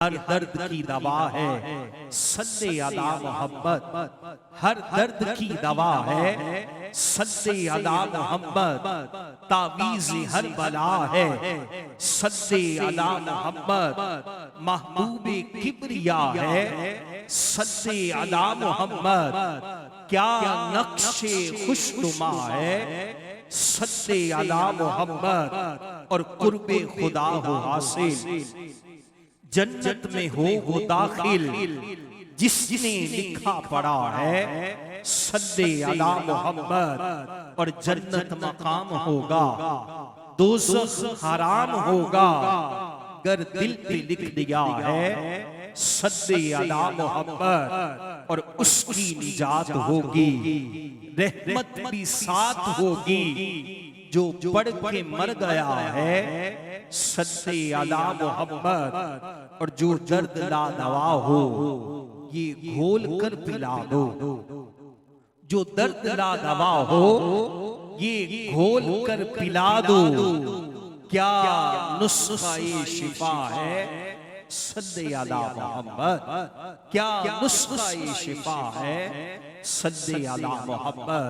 हर दर्द की दवा है सल्ले अला मोहम्मद, हर दर्द की दवा है सल्ले अला मोहम्मद, तावीज़ हर बला है सल्ले अला मोहम्मद, महबूबे किबरिया है सल्ले अला मोहम्मद, क्या नक्शे खुशनुमा है सल्ले अला मोहम्मद, और कुर्बे खुदा हो हासिल, जन्नत में हो वो दाखिल जिसने लिखा पड़ा है सल्ले अला मोहम्मद, और जन्नत मकाम होगा दोज़ख हराम होगा अगर दिल पे लिख दिया है सल्ले अला मोहम्मद, और उसकी निजात होगी, रहमत भी साथ होगी, जो पढ़ के मर गया है सल्ले अला मोहम्मद, और जो दर्द ला दवा हो ये घोल कर पिला दो, जो दर्द ला दवा हो ये घोल कर पिला दो, क्या नुस्खा-ए शिफा है सल्ले अला मोहम्मद, क्या नुस्खा-ए शिफा है सल्ले अला मोहम्मद।